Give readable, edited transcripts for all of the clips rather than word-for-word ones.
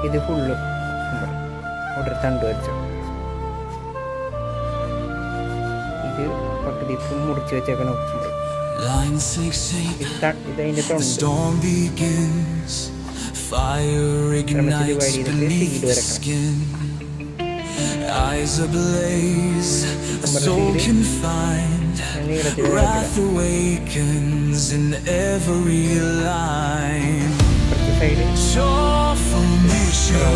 ഇത് ഫുള്ള് അവിടെ തണ്ട് വെച്ചോ. ഇത് പകുതി മുറിച്ച് വെച്ചേക്കണം. ഇതതിൻ്റെ തൊണ്ട് ഡിവൈഡ് ചെയ്തിട്ട് Eyes ablaze, a soul confined, wrath awakens in every line. Transformation,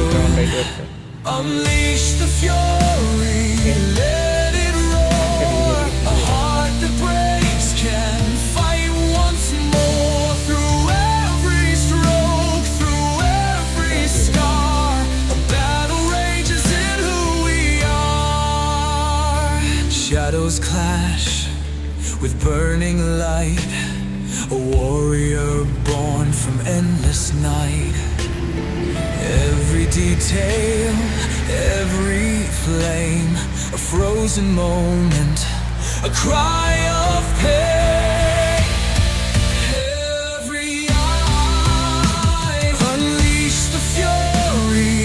unleash the fury, let it roar. A heart that breaks can fight once more. Through every stroke, through every scar, a battle rages in who we are. Shadows clash with burning light, a warrior born from endless night. Every detail, every flame, a frozen moment, a cry of pain. Every eye, unleash the fury,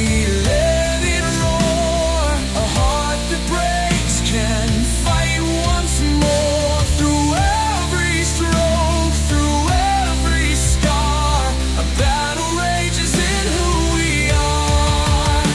let it roar. A heart that breaks can fight once more. Through every stroke, through every scar, a battle rages in who we are.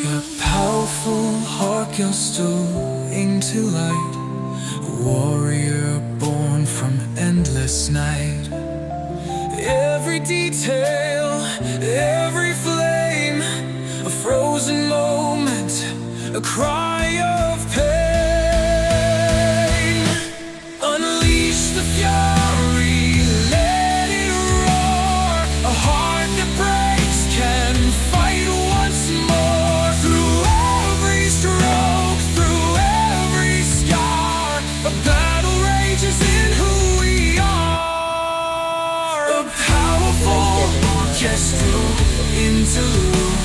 Your powerful heart goes into light, a warrior born from endless night. Every detail, every flame, a frozen moment, a cry of pain. Unleash the fury, let it roar. A heart that breaks can fight once more. Through every stroke, through every scar, a battle rages in who we are. A powerful orchestral interlude,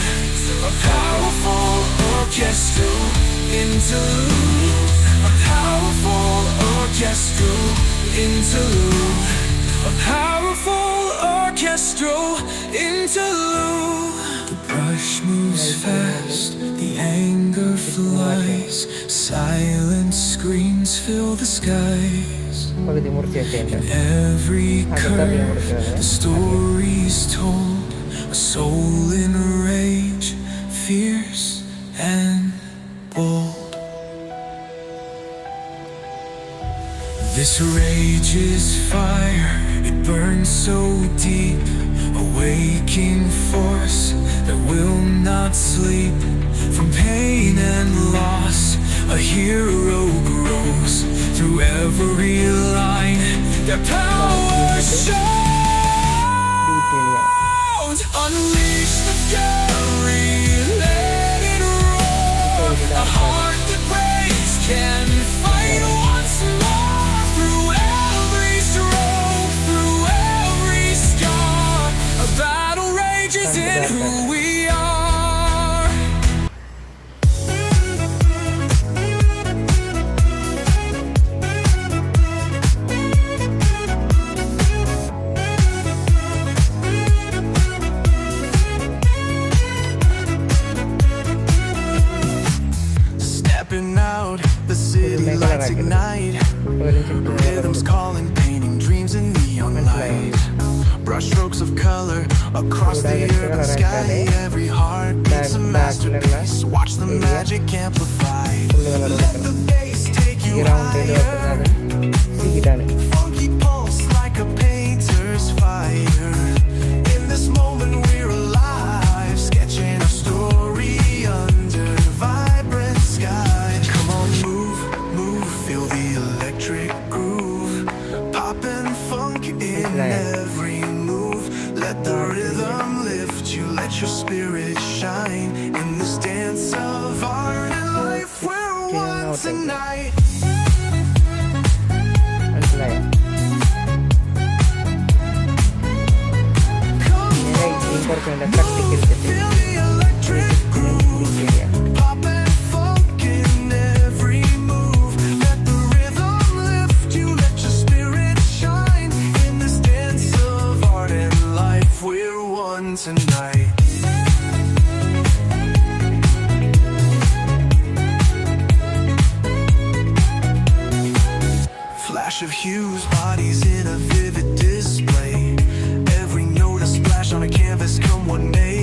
a powerful orchestral interlude, a powerful orchestral interlude, a powerful orchestral interlude. The brush moves fast, the anger flies, silent screams fill the skies. പകുതി മുറിച്ച് വെച്ചതിൻ്റെ Every curve, the story's told, a soul in rage, fierce and bold. This rage is fire, it burns so deep, a waking force that will not sleep. From pain and loss, a hero grows. Through every line, their power shows. Unleash the fury, let it roar. A heart that breaks can fight once more. Through every stroke, through every scar, a battle rages in who we are. Stepping out, the city lights ignite. Rhythms calling, painting dreams in neon light. Brush strokes of color across the urban sky. Every heart beats a masterpiece. Watch the magic amplify. Let the bass take you higher. Funky pulse like a painter's fire. In this moment we're alive, sketching a story under vibrant sky. Come on, move, move, feel the electric groove. Poppin' funk in every move. Let the rhythm lift you, let your spirit shine. In this dance of art and life, we're one tonight. മനസ്സിലായോ? കുറച്ചും കൂടെ കട്ടിക്കെടുത്തിട്ട് feel the electric groove. ചെയ്യാം. Pop and funk in every move. Let the rhythm lift you, let your spirit shine. In this dance of art and life, we're one tonight. Flash of hues, bodies in a vivid display. Every note a splash on a canvas, come what may.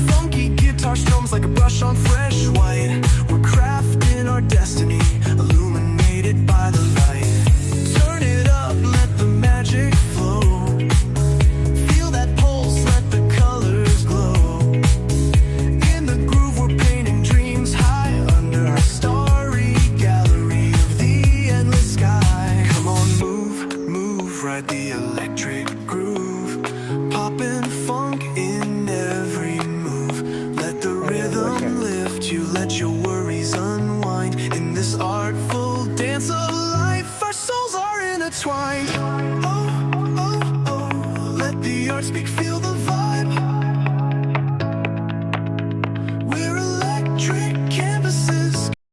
Funky guitar strums like a brush on fresh white. We're crafting our destiny, illuminated by the light. Turn it up, let the magic flow. Feel that pulse, let the colors glow. In the groove we're painting dreams high under a starry gallery of the endless sky. Come on, move, move, ride the electric groove. Pop and funk in every move. Let the rhythm lift you, let your worries unwind. In this artful dance of life, our souls are intertwined. Oh, oh, oh, let the art speak, feel the